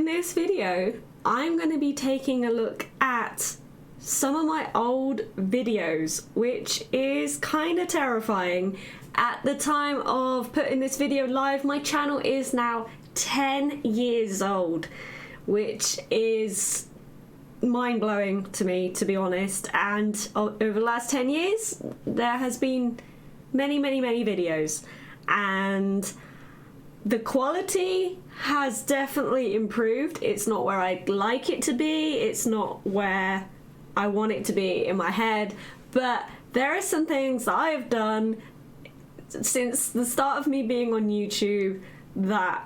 in this video, I'm going to be taking a look at some of my old videos, which is kind of terrifying. At the time of putting this video live, my channel is now 10 years old, which is mind-blowing to me, to be honest. And over the last 10 years, there has been many videos, and the quality has definitely improved. It's not where I'd like it to be, it's not where I want it to be in my head, but there are some things that I have done since the start of me being on YouTube that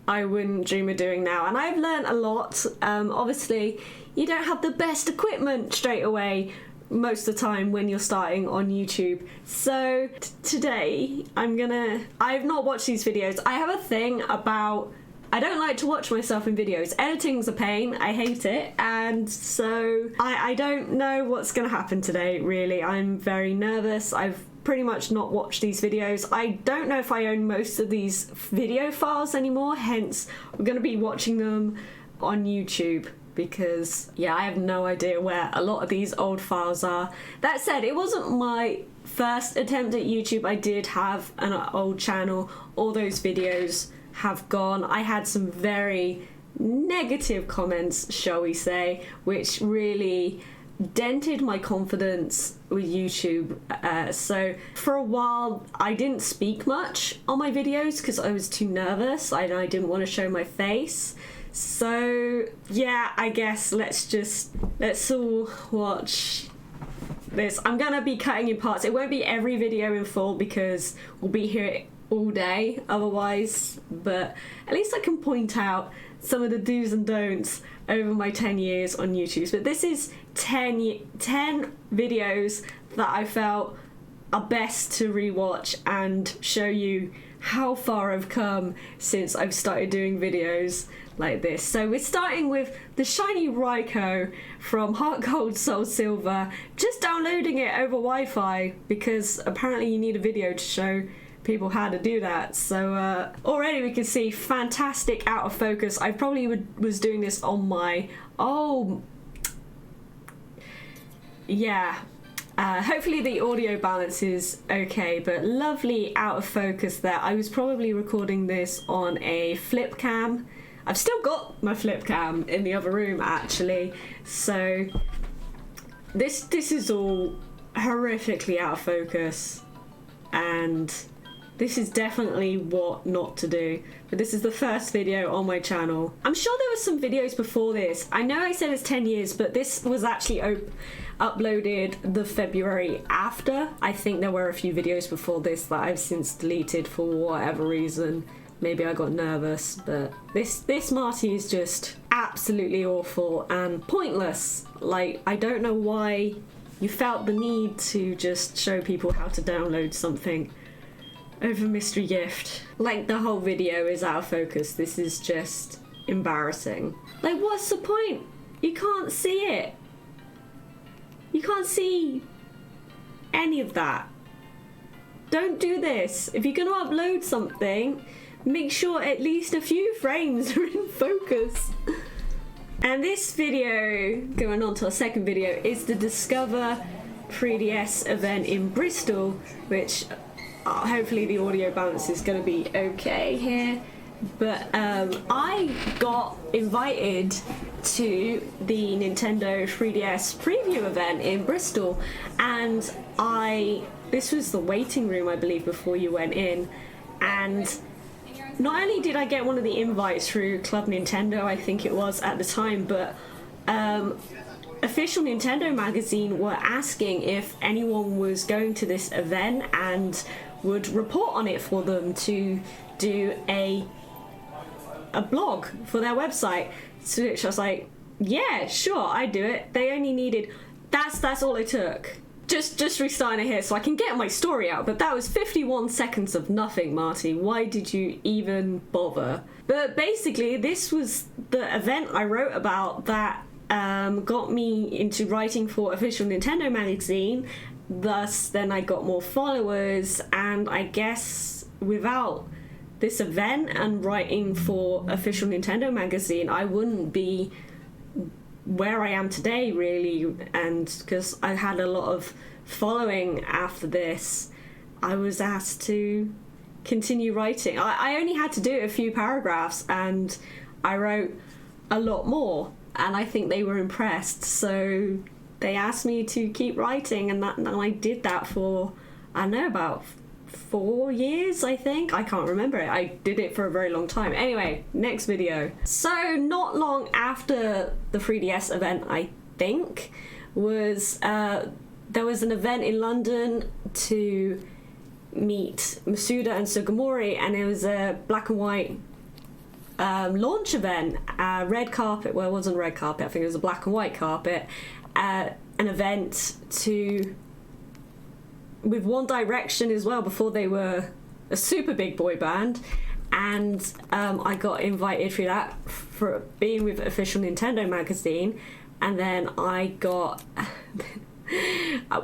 I wouldn't dream of doing now, and I've learned a lot. Obviously, you don't have the best equipment straight away most of the time when you're starting on YouTube. So today I've not watched these videos. I have a thing about, I don't like to watch myself in videos. Editing's a pain, I hate it, and so I don't know what's gonna happen today, really. I'm very nervous. I've pretty much not watched these videos. I don't know if I own most of these video files anymore, hence we're gonna be watching them on YouTube, because yeah, I have no idea where a lot of these old files are. That said, it wasn't my first attempt at YouTube. I did have an old channel. All those videos have gone. I had some very negative comments, shall we say, which really dented my confidence with YouTube. So for a while I didn't speak much on my videos because I was too nervous and I didn't want to show my face. So yeah, I guess let's all watch this. I'm gonna be cutting in parts. It won't be every video in full because we'll be here all day otherwise, but at least I can point out some of the do's and don'ts over my 10 years on YouTube. But this is 10 videos that I felt are best to rewatch and show you how far I've come since I've started doing videos like this. So we're starting with the shiny Ryko from Heart Gold Soul Silver, just downloading it over Wi-Fi because apparently you need a video to show people how to do that. So already we can see fantastic out of focus. I probably was doing this on my hopefully the audio balance is okay, but lovely out of focus there. I was probably recording this on a flip cam. I've still got my flip cam in the other room actually, so this is all horrifically out of focus, and this is definitely what not to do. But this is the first video on my channel. I'm sure there were some videos before this. I know I said it's 10 years, but this was actually uploaded the February after. I think there were a few videos before this that I've since deleted for whatever reason. Maybe I got nervous, but this Marti is just absolutely awful and pointless. Like, I don't know why you felt the need to just show people how to download something over Mystery Gift. Like, the whole video is out of focus. This is just embarrassing. Like, what's the point? You can't see it. You can't see any of that. Don't do this. If you're gonna upload something, make sure at least a few frames are in focus. And this video, going on to our second video, is the Discover 3DS event in Bristol, which hopefully the audio balance is going to be okay here. But I got invited to the Nintendo 3DS preview event in Bristol, and this was the waiting room, I believe, before you went in. And not only did I get one of the invites through Club Nintendo, I think it was at the time, but Official Nintendo magazine were asking if anyone was going to this event and would report on it for them to do a blog for their website. So which I was like, yeah, sure, I'd do it. They only needed, that's all it took. Just restarting it here so I can get my story out, but that was 51 seconds of nothing, Marti. Why did you even bother? But basically, this was the event I wrote about that got me into writing for Official Nintendo magazine. Thus, then I got more followers, and I guess without this event and writing for official Nintendo magazine, I wouldn't be where I am today, really. And because I had a lot of following after this, I was asked to continue writing. I only had to do a few paragraphs, and I wrote a lot more, and I think they were impressed, so they asked me to keep writing, and I did that for, I don't know, about 4 years, I think. I can't remember it. I did it for a very long time. Anyway, next video. So not long after the 3DS event, I think, was there was an event in London to meet Masuda and Sugimori, and it was a black and white launch event, red carpet. Well, it wasn't a red carpet, I think it was a black and white carpet, an event with One Direction as well, before they were a super big boy band, and I got invited for that, for being with official Nintendo magazine. And then I got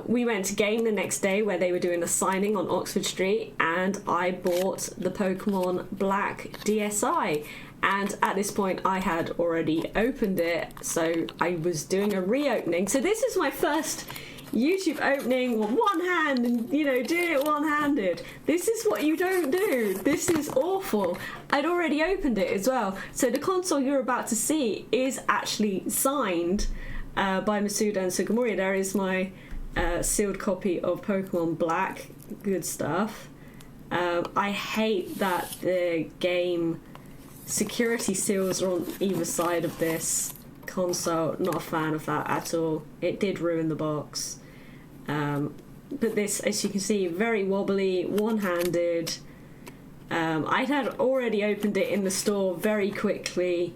we went to Game the next day, where they were doing a signing on Oxford Street, and I bought the Pokemon Black DSi. And at this point I had already opened it, so I was doing a reopening. So this is my first YouTube opening with one hand, and doing it one-handed. This is what you don't do. This is awful. I'd already opened it as well. So the console you're about to see is actually signed by Masuda and Sugimori. There is my sealed copy of Pokemon Black. Good stuff. I hate that the game security seals are on either side of this console. Not a fan of that at all. It did ruin the box. But this, as you can see, very wobbly, one-handed. I had already opened it in the store very quickly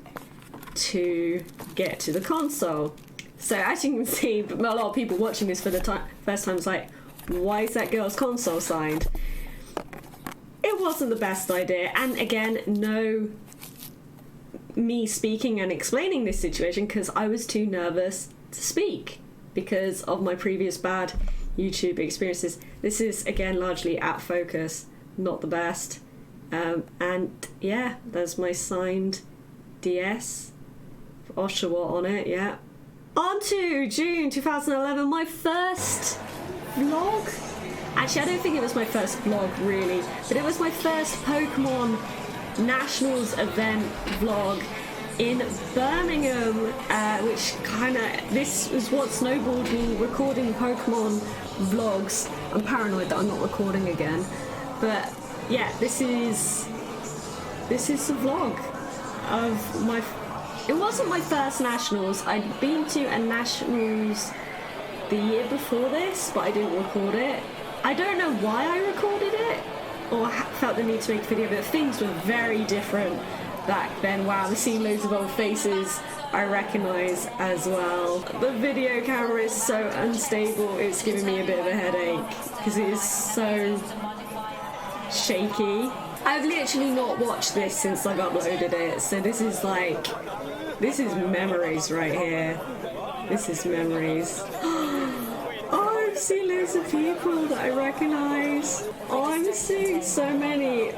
to get to the console. So as you can see, a lot of people watching this for the first time is like, why is that girl's console signed? It wasn't the best idea, and again, no me speaking and explaining this situation, because I was too nervous to speak because of my previous bad YouTube experiences. This is again largely at focus, not the best. And yeah, there's my signed DS, Oshawa on it. Yeah. On to June 2011, my first vlog. Actually, I don't think it was my first vlog really, but it was my first Pokemon Nationals event vlog in Birmingham, which this was what snowballed me recording Pokemon vlogs. I'm paranoid that I'm not recording again, but yeah, this is the vlog of my. It wasn't my first Nationals. I'd been to a Nationals the year before this, but I didn't record it. I don't know why I recorded it or felt the need to make a video, but things were very different back then. Wow, I'm seeing loads of old faces I recognise as well. The video camera is so unstable, it's giving me a bit of a headache because it is so shaky. I've literally not watched this since I've uploaded it, so this is memories right here. This is memories. Oh, I've seen loads of people that I recognise. Oh, I'm seeing so many,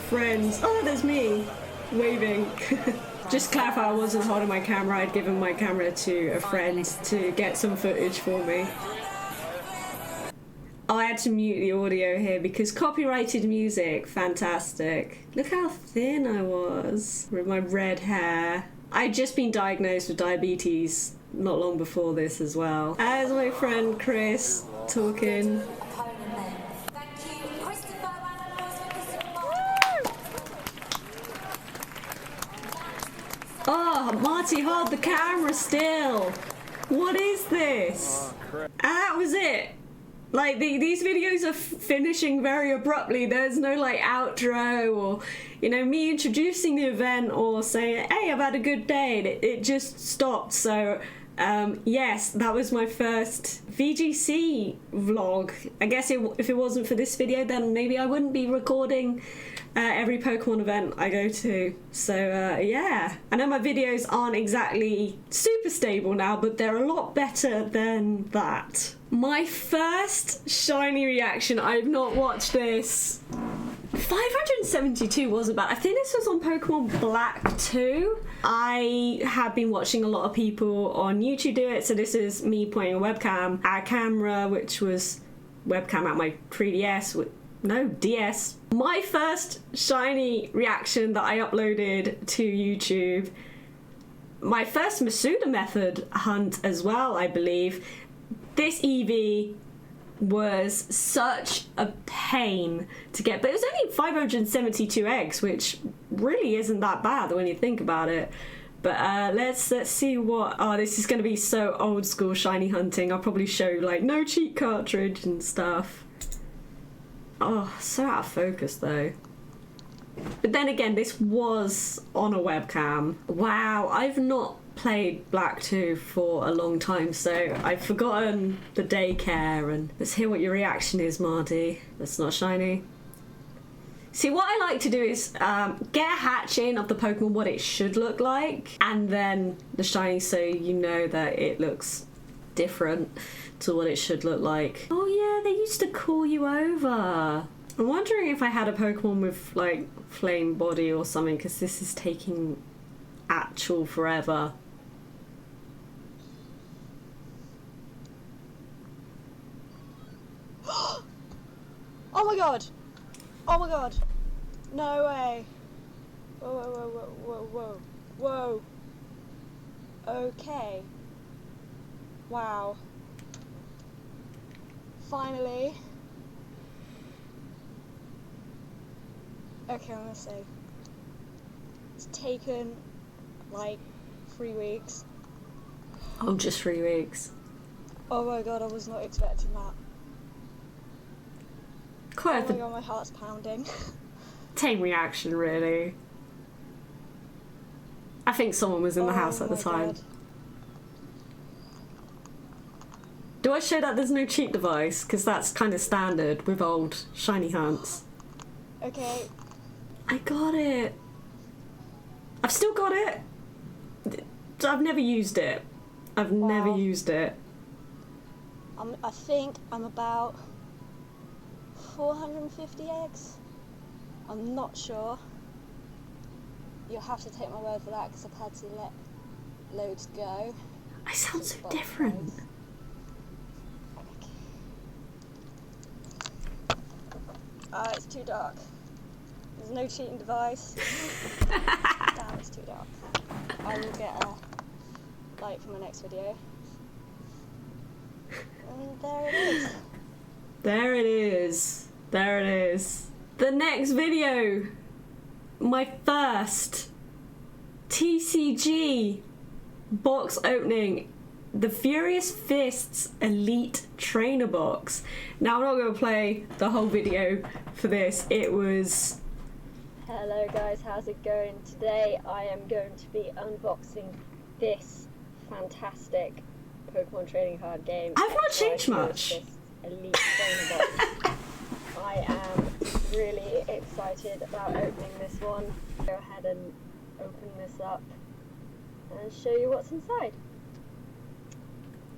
friends. Oh, there's me, waving. Just clarify, I wasn't holding my camera. I'd given my camera to a friend to get some footage for me. I had to mute the audio here because copyrighted music. Fantastic. Look how thin I was with my red hair. I'd just been diagnosed with diabetes not long before this as well. As my friend Chris talking. Oh, Marti, hold the camera still. What is this? And that was it. These videos are finishing very abruptly. There's no outro or me introducing the event or saying, hey, I've had a good day. It just stopped. So yes, that was my first VGC vlog. I guess if it wasn't for this video, then maybe I wouldn't be recording every Pokemon event I go to. So yeah, I know my videos aren't exactly super stable now, but they're a lot better than that. My first shiny reaction, I've not watched this 572 wasn't bad. I think this was on Pokemon Black 2. I have been watching a lot of people on YouTube do it, so this is me pointing a webcam at a camera, which was webcam at my 3DS, DS. My first shiny reaction that I uploaded to YouTube. My first Masuda method hunt as well, I believe. This Eevee was such a pain to get, but it was only 572 eggs, which really isn't that bad when you think about it. But let's see what. Oh, this is going to be so old school shiny hunting. I'll probably show like no cheat cartridge and stuff. Oh, so out of focus though. But then again, this was on a webcam. Wow, I've not played Black 2 for a long time, so I've forgotten the daycare. And let's hear what your reaction is, Marti. That's not shiny. See, what I like to do is get a hatch in of the Pokemon, what it should look like, and then the shiny, so you know that it looks different to what it should look like. Oh yeah, they used to call you over. I'm wondering if I had a Pokemon with like flame body or something, because this is taking actual forever. Oh my god! Oh my god! No way! Whoa, whoa, whoa, whoa, whoa, whoa, whoa. Okay. Wow. Finally. Okay, I'm gonna say. It's taken like 3 weeks. Oh, just 3 weeks. Oh my god, I was not expecting that. Quite Oh my god, my heart's pounding. tame reaction, really. I think someone was in the house at the time. God. Do I show that there's no cheat device? Because that's kind of standard with old shiny hunts. Okay. I got it. I've still got it. I've never used it. I've never used it. I think I'm about 450 eggs. I'm not sure. You'll have to take my word for that because I've had to let loads go. I sound so different. It's too dark. There's no cheating device. Damn, it's too dark. I will get a light for my next video. And there it is. There it is. There it is. The next video. My first TCG box opening. The Furious Fists Elite Trainer Box. Now I'm not going to play the whole video for this. It was... Hello guys, how's it going? Today I am going to be unboxing this fantastic Pokemon trading card game. I've not changed much. Elite Trainer Box. I am really excited about opening this one. Go ahead and open this up and show you what's inside.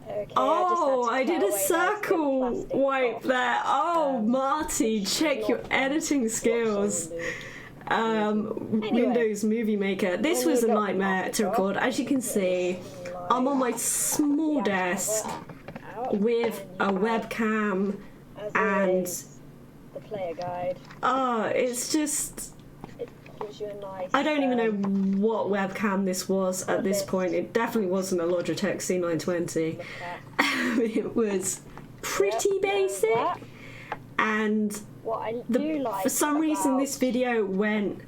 Okay, I did a circle wipe there. Oh, Marti, check your editing skills. Windows Movie Maker. This was a nightmare to record. As you can see, I'm on my small desk with a webcam and the player guide. it's just... It gives you a nice... I don't even know what webcam this was at this point. It definitely wasn't a Logitech C920. It was pretty basic, and what I do like for some reason this video went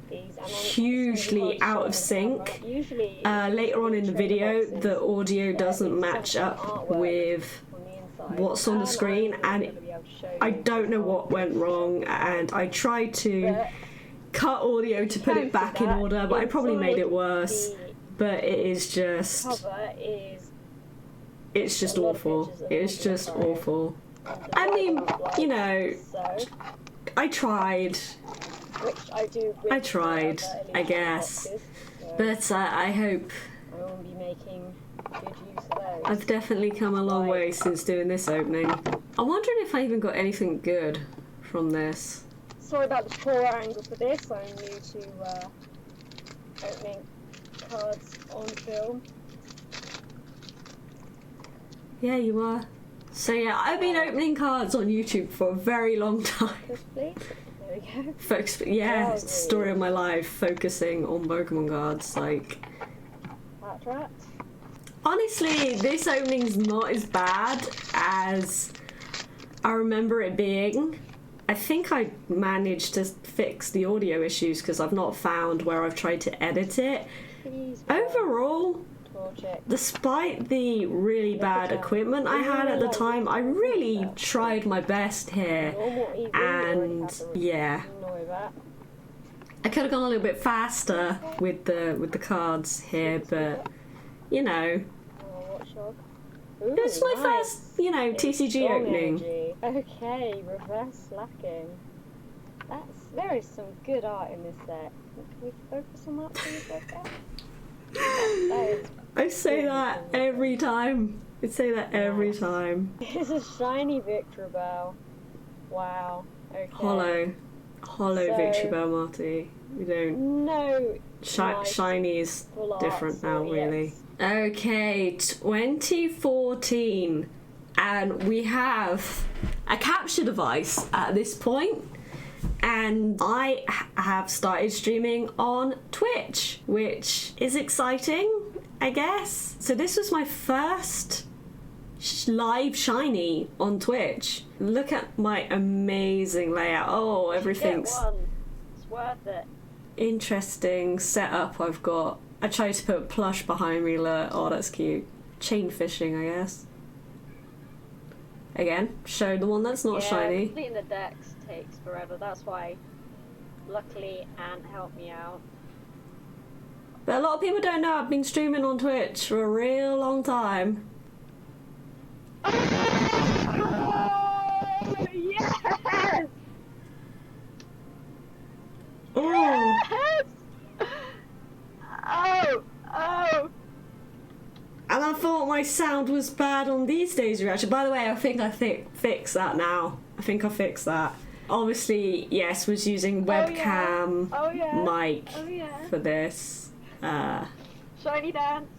hugely out of sync. Later on in the video, the audio doesn't match up with what's on the screen, and I don't know what went wrong, and I tried to cut audio to put it back in order, but I probably made it worse. But it is just... It's just awful. It's just awful. I mean, you know, I tried. I tried, I guess. But I hope... I will be making good use of those. I've definitely come a long way since doing this opening. I'm wondering if I even got anything good from this. sorry about the poor angle for this. I'm new to opening cards on film. Yeah, you are. So yeah, I've been opening cards on YouTube for a very long time. Please. There we go. Folks, yeah, it's the story of my life, focusing on Pokemon cards. Like, Rat. honestly, this opening's not as bad as I remember it being. I think I managed to fix the audio issues because I've not found where I've tried to edit it. Overall, despite the really bad equipment I had at the time, I really tried my best here. And yeah, I could have gone a little bit faster with the cards here, but you know, it's my first, TCG opening. Okay, reverse slacking. There is some good art in this set. Can we focus on that, please? I say that every time. I say that every time. It's a shiny Victor Bell. Wow. Okay. Hollow Victory Bell, Marti. We don't. No. Shiny is different now, really. Okay, 2014, and we have a capture device at this point. And I have started streaming on Twitch, which is exciting, I guess. So this was my first live shiny on Twitch. Look at my amazing layout. Oh, everything's... Get one. It's worth it. Interesting setup I've got. I tried to put plush behind me. Look. Oh, that's cute. Chain fishing, I guess. Again, show the one that's not shiny. Completing the decks takes forever. That's why, luckily, Ant helped me out. But a lot of people don't know I've been streaming on Twitch for a real long time. Oh, yes! Ooh. Yes! Oh! And I thought my sound was bad on these days' reaction. By the way, I think I fixed that now. I think I fixed that. Obviously, yes, was using webcam mic for this. Shiny dance.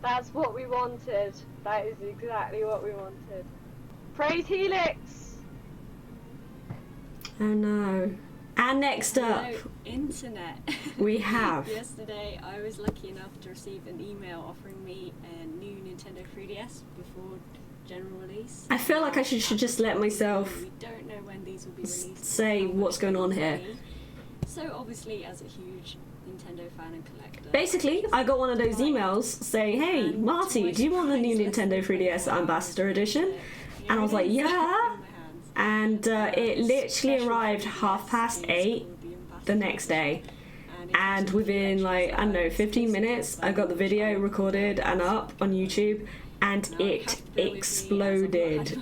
That's what we wanted. That is exactly what we wanted. Praise Helix! Oh no. And next up, Hello, internet. we have... Yesterday, I was lucky enough to receive an email offering me a new Nintendo 3DS before general release. I feel like I should just let myself We don't know when these will be released. say what's going on here. So obviously, as a huge Nintendo fan and collector... Basically, I got one of those emails saying, hey, Marti, do you want the new Nintendo 3DS Ambassador Edition? And I was like, yeah. And it literally arrived 8:30 the next day. And within, like, I don't know, 15 minutes, I got the video recorded and up on YouTube, and it exploded.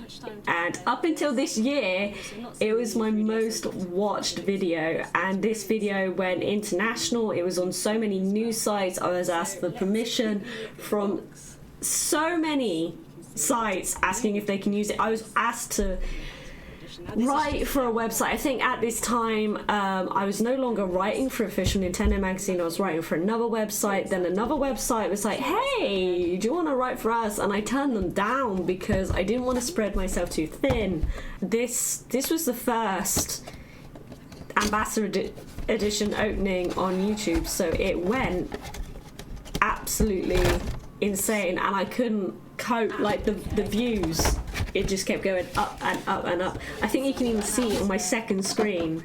And up until this year, it was my most watched video, and this video went international. It was on so many news sites. I was asked for permission from so many sites asking if they can use it. I was asked to write for a website. I think at this time I was no longer writing for Official Nintendo Magazine. I was writing for another website. Then another website was like, hey, do you want to write for us? And I turned them down because I didn't want to spread myself too thin. This was the first Ambassador Edition opening on YouTube, so it went absolutely insane, and I couldn't cope. Like the views, it just kept going up and up and up. I think you can even see on my second screen.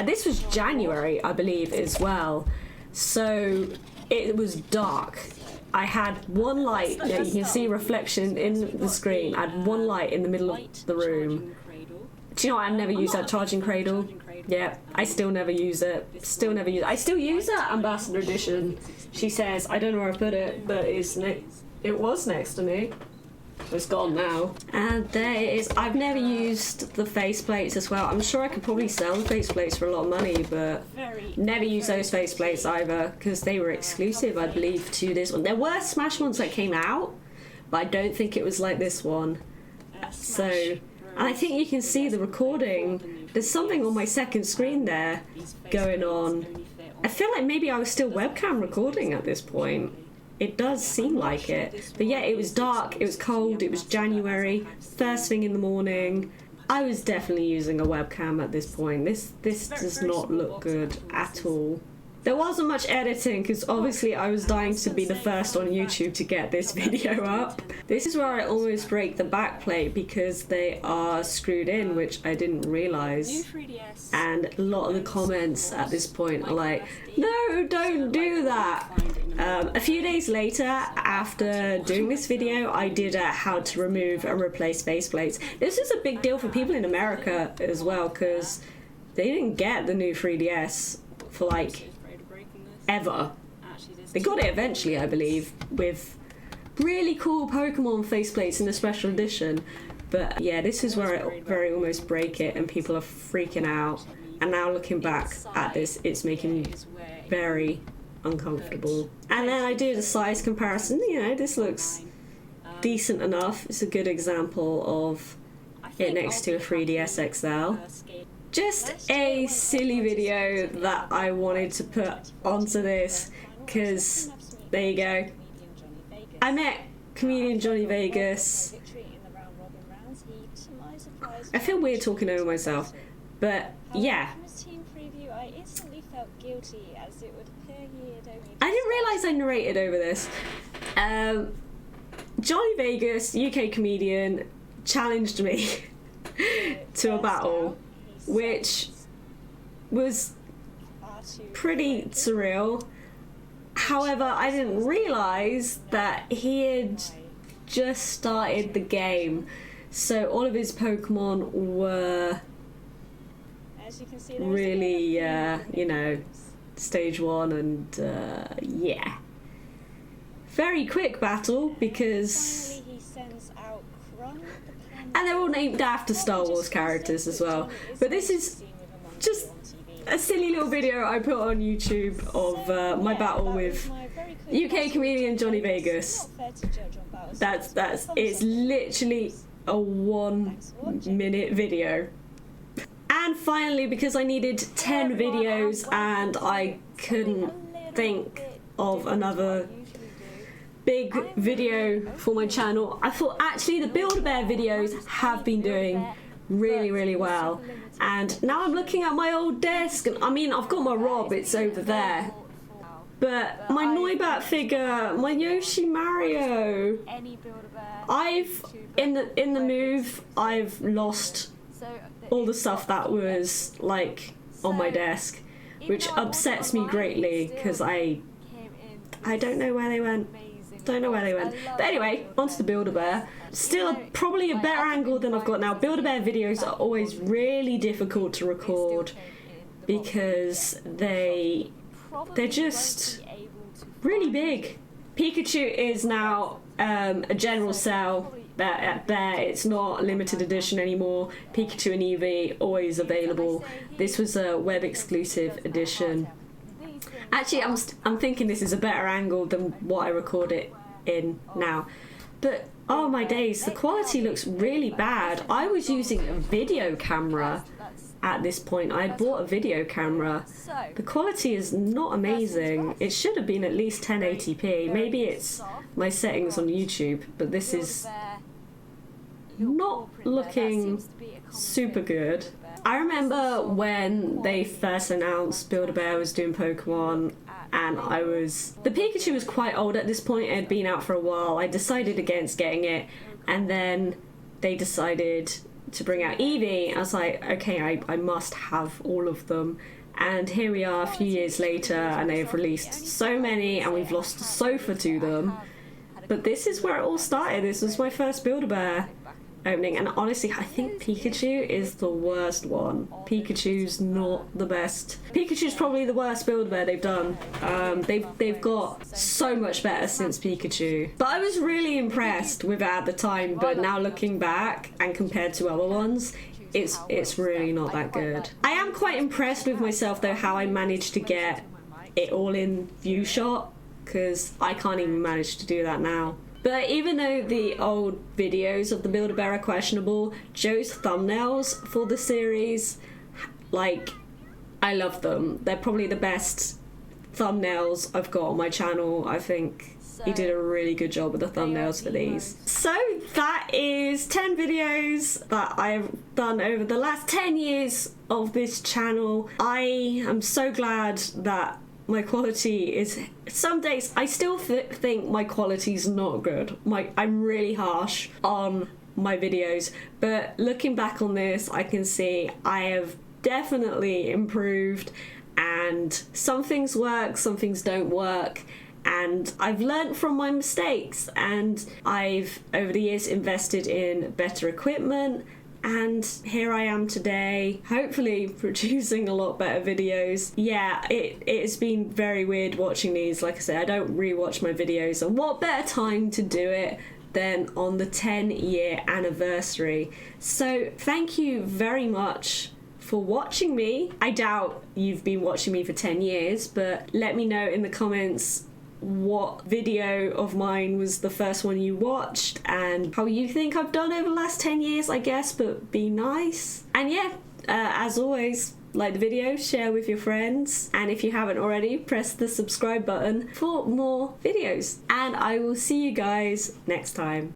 This was January, I believe, as well. So it was dark. I had one light. You can see reflection in the screen. I had one light in the middle of the room. Do you know what? I've never used that charging cradle. Yeah, I still never use it. Still never use it. I still use that Ambassador Edition. She says, I don't know where I put it, but it was next to me. It's gone now. And there it is. I've never used the faceplates as well. I'm sure I could probably sell the faceplates for a lot of money, but never used those faceplates either, because they were exclusive, I believe, to this one. There were Smash ones that came out, but I don't think it was like this one. So And I think you can see the recording. There's something on my second screen there going on. I feel like maybe I was still webcam recording at this point. It does seem like it. But yeah, it was dark, it was cold, it was January, first thing in the morning. I was definitely using a webcam at this point. This does not look good at all. There wasn't much editing because obviously I was dying to be the first on YouTube to get this video up. This is where I almost break the backplate because they are screwed in, which I didn't realise. And a lot of the comments at this point are like, no, don't do that. A few days later, after doing this video, I did how to remove and replace faceplates. This is a big deal for people in America as well because they didn't get the new 3DS for like ever. They got it eventually, I believe, with really cool Pokemon faceplates in the special edition. But yeah, this is where I very almost break it and people are freaking out. And now looking back at this, it's making me very uncomfortable. And then I do the size comparison. You know, this looks decent enough. It's a good example of it next to a 3DS XL. Just a silly video that I wanted to put onto this because there you go. I met comedian Johnny Vegas. I feel weird talking over myself, but yeah. I didn't realise I narrated over this. Johnny Vegas, UK comedian, challenged me to a battle, which was pretty surreal. However, I didn't realise that he had just started the game, so all of his Pokemon were really, you know, stage 1 and yeah. Very quick battle because... And they're all named after Star Wars characters as well. But this is just a silly little video I put on YouTube of my battle with UK comedian Johnny Vegas. It's literally a 1 minute video. And finally, because I needed 10 videos and I couldn't think of another big video for my channel, I thought actually the BuildABear videos have been doing really well. And now I'm looking at my old desk and I mean I've got my Rob, it's over there. But my Noibat figure, my Yoshi Mario, I've in the move I've lost all the stuff that was like on my desk, which upsets me greatly because I don't know where they went. Don't know where they went. But anyway, onto the BuildABear. Still probably a better angle than I've got now. BuildABear videos are always really difficult to record because they're just really big. Pikachu is now a general sell. There, it's not limited edition anymore. Pikachu and Eevee always available. This was a web exclusive edition. Actually, I'm thinking this is a better angle than what I record it in now. But oh my days, the quality looks really bad. I was using a video camera at this point. I had bought a video camera. The quality is not amazing. It should have been at least 1080p. Maybe it's my settings on YouTube, but this is not looking super good. I remember when they first announced BuildABear was doing Pokemon, and the Pikachu was quite old at this point. It had been out for a while. I decided against getting it, and then they decided to bring out Eevee. I was like, okay, I must have all of them. And here we are a few years later, and they have released so many, and we've lost a sofa to them. But this is where it all started. This was my first BuildABear opening, and honestly I think Pikachu is the worst one. Pikachu's not the best. Pikachu's probably the worst BuildABear they've done. They've got so much better since Pikachu. But I was really impressed with it at the time, but now looking back and compared to other ones, it's really not that good. I am quite impressed with myself though, how I managed to get it all in view shot, because I can't even manage to do that now. But even though the old videos of the Build-A-Bear are questionable, Joe's thumbnails for the series, like, I love them. They're probably the best thumbnails I've got on my channel. I think he did a really good job with the thumbnails for these. So that is 10 videos that I've done over the last 10 years of this channel. I am so glad that my quality is... Some days I still think my quality's not good. I'm really harsh on my videos, but looking back on this, I can see I have definitely improved, and some things work, some things don't work, and I've learnt from my mistakes, and I've over the years invested in better equipment, and here I am today, hopefully producing a lot better videos. Yeah, it has been very weird watching these. Like I said, I don't rewatch my videos, and what better time to do it than on the 10-year anniversary. So thank you very much for watching me. I doubt you've been watching me for 10 years, but let me know in the comments what video of mine was the first one you watched and how you think I've done over the last 10 years, I guess, but be nice. And yeah, as always, like the video, share with your friends, and if you haven't already, press the subscribe button for more videos. And I will see you guys next time.